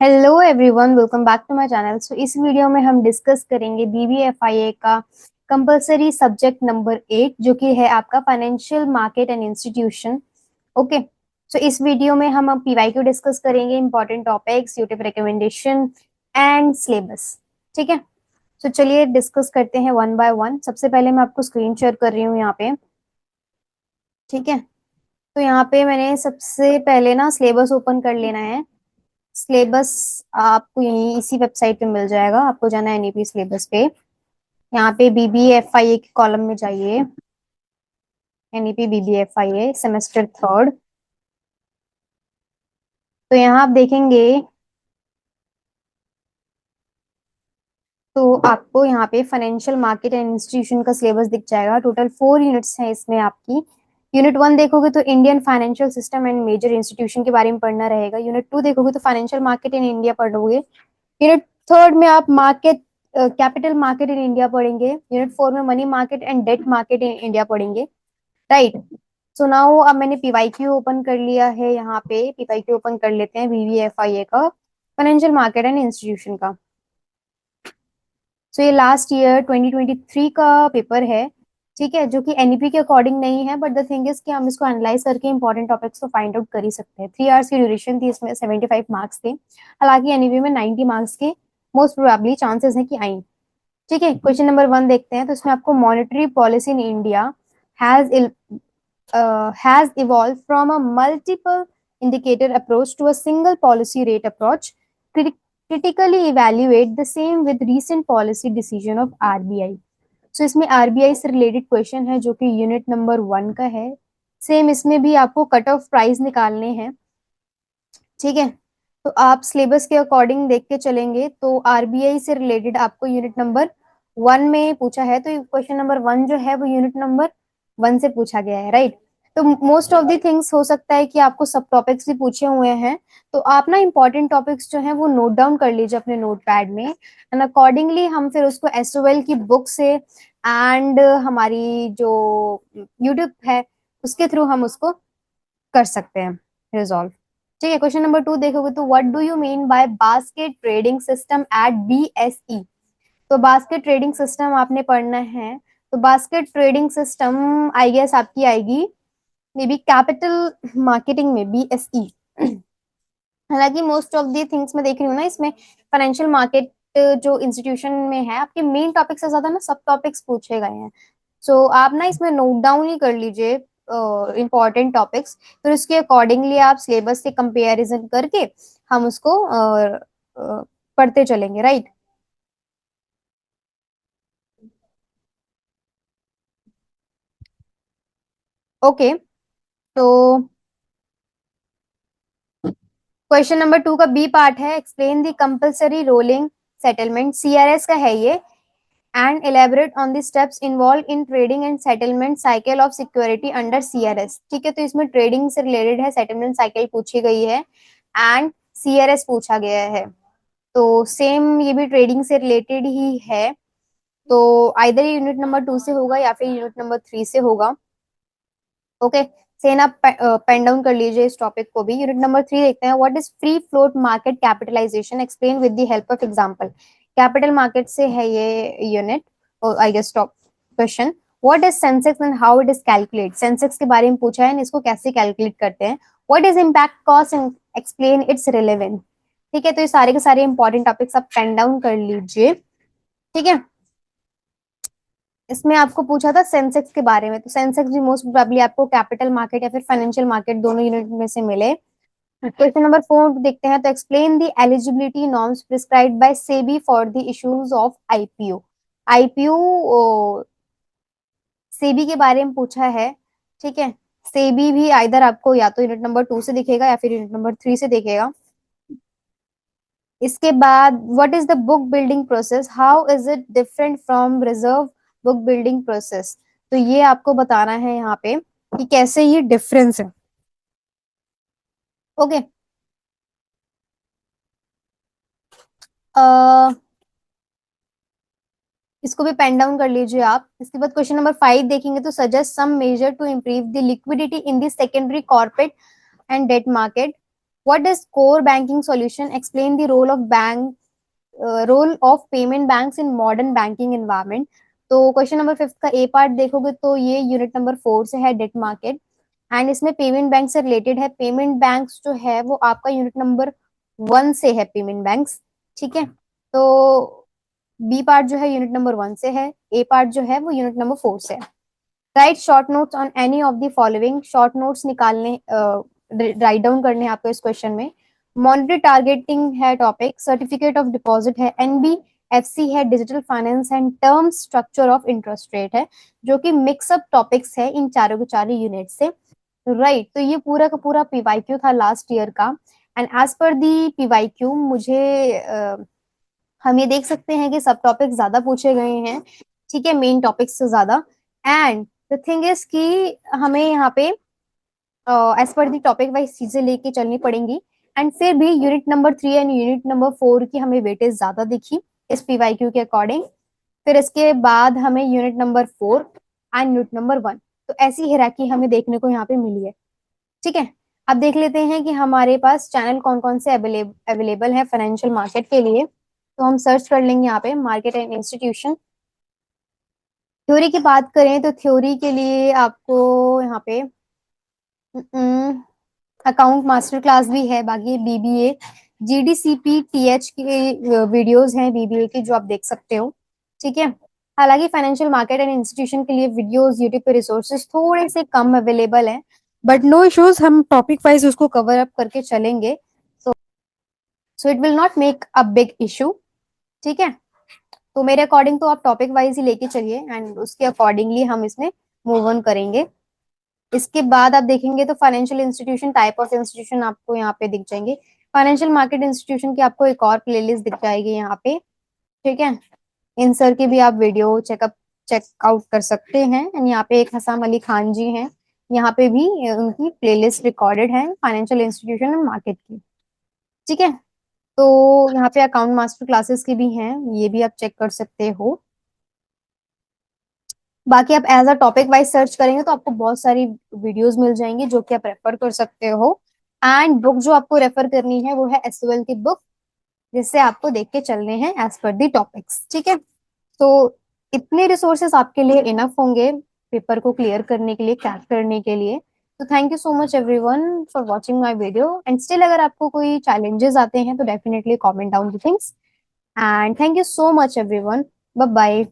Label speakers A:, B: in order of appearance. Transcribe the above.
A: Hello everyone, welcome back to my channel. So इस video में हम डिस्कस करेंगे बीबीएफआईए का कंपलसरी सब्जेक्ट नंबर 8 जो कि है आपका financial market and institution. Okay. So इस वीडियो में हम पीवाईक्यू डिस्कस करेंगे, important topics, YouTube recommendation and syllabus. ठीक है। सो चलिए डिस्कस करते हैं वन बाय वन। सबसे पहले मैं आपको स्क्रीन शेयर कर रही हूँ यहाँ पे। ठीक है। तो यहाँ पे मैंने सबसे पहले ना सिलेबस ओपन कर लेना है। सिलेबस आपको यहीं इसी वेबसाइट पे मिल जाएगा। आपको जाना है एनईपी सिलेबस पे। यहाँ पे बीबीएफआईए के कॉलम में जाइए। NEP BBFIA semester third. तो यहाँ आप देखेंगे तो आपको यहाँ पे फाइनेंशियल मार्केट एंड इंस्टीट्यूशन का सिलेबस दिख जाएगा। टोटल 4 यूनिट्स हैं इसमें आपकी। यूनिट 1 देखोगे तो Indian financial system and major institution के बारे में पढ़ना रहेगा। यूनिट 2 देखोगे तो फाइनेंशियल मार्केट इन इंडिया पढ़ोगे। यूनिट थर्ड में आप market capital market in India पढ़ेंगे। यूनिट 4 में money market and debt market in India पढ़ेंगे। राइट। सो नाउ अब मैंने पीवाईक्यू ओपन कर लिया है। यहाँ पे पीवाईक्यू ओपन कर लेते हैं बीवीएफआईए का, फाइनेंशियल मार्केट एंड इंस्टीट्यूशन का। सो ये लास्ट ईयर 2023 का पेपर है। ठीक है, जो कि एनईपी के अकॉर्डिंग नहीं है, बट द थिंग इज कि हम इसको एनालाइज करके इंपॉर्टेंट टॉपिक्स को फाइंड आउट कर ही सकते हैं। 3 आवर्स की ड्यूरेशन थी, इसमें 75 मार्क्स थे। हालांकि एनईपी में 90 मार्क्स के मोस्ट प्रोबेबली चांसेस है कि आई। ठीक है, क्वेश्चन नंबर 1 देखते हैं। तो इसमें आपको monetary policy in India has has evolved from a multiple indicator approach to a single policy rate approach. Critically evaluate the same with recent policy decision of RBI. So इसमें RBI से related question है जो कि unit number 1 का है। Same इसमें भी आपको कट ऑफ प्राइस निकालने हैं। ठीक है। तो आप सिलेबस के अकॉर्डिंग देख के चलेंगे तो आरबीआई से रिलेटेड आपको यूनिट नंबर 1 में पूछा है। तो क्वेश्चन नंबर 1 जो है वो यूनिट नंबर 1 से पूछा गया है। राइट। तो मोस्ट ऑफ द थिंग्स हो सकता है कि आपको सब टॉपिक्स भी पूछे हुए हैं। तो आप ना इंपॉर्टेंट टॉपिक्स जो हैं वो नोट डाउन कर लीजिए अपने नोट पैड में, एंड अकॉर्डिंगली हम फिर उसको एसओएल की बुक से एंड हमारी जो यूट्यूब है उसके थ्रू हम उसको कर सकते हैं रिजॉल्व। ठीक है, क्वेश्चन नंबर 2 देखोगे तो what do you mean by basket trading system at BSE. तो बास्केट ट्रेडिंग सिस्टम आपने पढ़ना है। तो basket trading system I guess आपकी आएगी मे बी कैपिटल मार्केटिंग में बीएसई। हालांकि मोस्ट ऑफ दी थिंग्स मैं देख रही हूँ ना इसमें फाइनेंशियल मार्केट जो इंस्टीट्यूशन में है आपके मेन टॉपिक से ज्यादा ना सब टॉपिक्स पूछे गए हैं। सो आप ना इसमें नोट डाउन ही कर लीजिए इंपॉर्टेंट टॉपिक्स, फिर उसके अकॉर्डिंगली आप सिलेबस से कंपेरिजन करके हम उसको पढ़ते चलेंगे। राइट। ओके। तो क्वेश्चन नंबर 2 का बी पार्ट है, explain the compulsory rolling settlement, CRS का है ये, and elaborate on the steps involved in trading and settlement cycle of security under CRS। ठीक है, तो इसमें ट्रेडिंग से रिलेटेड है, सेटलमेंट साइकिल पूछी गई है एंड सीआरएस पूछा गया है। तो सेम ये भी ट्रेडिंग से रिलेटेड ही है। तो आइदर यूनिट नंबर 2 से होगा या फिर यूनिट नंबर 3 से होगा। ओके। सेन आप पेन डाउन कर लीजिए इस टॉपिक को भी। यूनिट नंबर 3 देखते हैं, what is free float market capitalisation, explain with the help of example. Capital market से है ये unit I guess top question. What is Sensex and how it is calculate. Sensex के बारे में पूछा है, इसको कैसे कैलकुलेट करते हैं। What is impact cost and explain it's relevance. ठीक है, तो ये सारे के सारे इंपॉर्टेंट टॉपिक्स आप पेन डाउन कर लीजिए। ठीक है। इसमें आपको पूछा था सेंसेक्स के बारे में, तो सेंसेक्स भी मोस्ट प्रोबेबली आपको कैपिटल मार्केट या फिर फाइनेंशियल मार्केट दोनों यूनिट में से मिले। क्वेश्चन नंबर 4 देखते हैं। तो explain the eligibility norms prescribed by SEBI for the issues of IPO. IPO SEBI के बारे में पूछा है। ठीक है, सेबी भी आइदर आपको या तो यूनिट नंबर 2 से दिखेगा या फिर यूनिट नंबर 3 से दिखेगा। इसके बाद what is the book building process, how is it different from reserve book building process. तो ये आपको बताना है यहाँ पे कि कैसे ये डिफरेंस है। ओके। इसको भी पेन डाउन कर लीजिए आप। इसके बाद क्वेश्चन नंबर 5 देखेंगे तो suggest some measure to improve the liquidity in the secondary corporate and debt market. What does core banking solution explain the role of payment banks in modern banking environment. तो question number 5 का ए part देखोगे तो ये unit number 4 से है, debt market, and इसमें payment bank से related है। पेमेंट बैंक्स जो है वो आपका यूनिट नंबर 1 से है, पेमेंट बैंक्स, ठीक है। तो बी पार्ट जो है यूनिट नंबर 1 से है, ए पार्ट जो है वो यूनिट नंबर 4 से है। Right short notes on any of the following, short notes निकालने, राइट डाउन करने हैं आपको इस क्वेश्चन में। मॉनेटरी टारगेटिंग है टॉपिक, सर्टिफिकेट ऑफ डिपॉजिट है, एनबीएफसी है, digital finance and term structure of interest rate है, जो कि मिक्सअप टॉपिक्स है इन चारों के चारों यूनिट से। राइट तो ये पूरा का पूरा पीवाईक्यू था लास्ट ईयर का। And as per the PYQ मुझे हम ये देख सकते हैं कि सब टॉपिक ज्यादा पूछे गए हैं, ठीक है, मेन टॉपिक से ज्यादा। एंड द थिंग इज कि हमें यहाँ पे as per the topic wise चीजें लेके चलनी पड़ेंगी। एंड फिर भी unit number 3 and unit number 4 की हमें वेटेज ज्यादा दिखी इस पीवाईक्यू के अकॉर्डिंग। फिर इसके बाद हमें unit number 4 and unit number 1, तो ऐसी हिराकी हमें देखने को यहाँ पे मिली है, ठीक है। अब देख लेते हैं कि हमारे पास चैनल कौन कौन से अवेलेबल है फाइनेंशियल मार्केट के लिए। तो हम सर्च कर लेंगे यहाँ पे मार्केट एंड इंस्टीट्यूशन। थ्योरी की बात करें तो थ्योरी के लिए आपको यहाँ पे अकाउंट मास्टर क्लास भी है, बाकी बीबीए जीडीसीपी टीएच के वीडियोस हैं बीबीए के, जो आप देख सकते हो, ठीक है। हालांकि फाइनेंशियल मार्केट एंड इंस्टीट्यूशन के लिए वीडियोस यूट्यूब पे रिसोर्सेज थोड़े से कम अवेलेबल हैं, बट नो इश्यूज, हम टॉपिक वाइज उसको कवर अप करके चलेंगे। So so it will not make a big issue, ठीक है। तो मेरे अकॉर्डिंग तो आप टॉपिक वाइज ही लेके चलिए एंड उसके अकॉर्डिंगली हम इसमें मूव ऑन करेंगे। इसके बाद आप देखेंगे तो financial institution, type of institution आपको यहाँ पे दिख जाएंगे। फाइनेंशियल मार्केट इंस्टीट्यूशन की आपको एक और प्लेलिस्ट दिख जाएगी यहाँ पे, ठीक है। इन सर की भी आप वीडियो चेकआउट कर सकते हैं। एंड यहाँ पे एक हसाम अली खान जी हैं, यहाँ पे भी उनकी प्लेलिस्ट रिकॉर्डेड है फाइनेंशियल इंस्टीट्यूशन एंड मार्केट की, ठीक है। तो यहाँ पे अकाउंट मास्टर क्लासेस की भी हैं, ये भी आप चेक कर सकते हो। बाकी आप as a topic wise search करेंगे तो आपको बहुत सारी वीडियोस मिल जाएंगी जो कि आप रेफर कर सकते हो। एंड बुक जो आपको रेफर करनी है वो है एसओएल की बुक, जिससे आपको देख के चलने हैं एज पर दी टॉपिक्स, ठीक है। तो इतने रिसोर्सेस आपके लिए इनफ होंगे पेपर को क्लियर करने के लिए, क्रैक करने के लिए। तो thank you so much everyone for watching my video. And still अगर आपको कोई चैलेंजेस आते हैं तो definitely comment down the things. And thank you so much everyone, bye bye.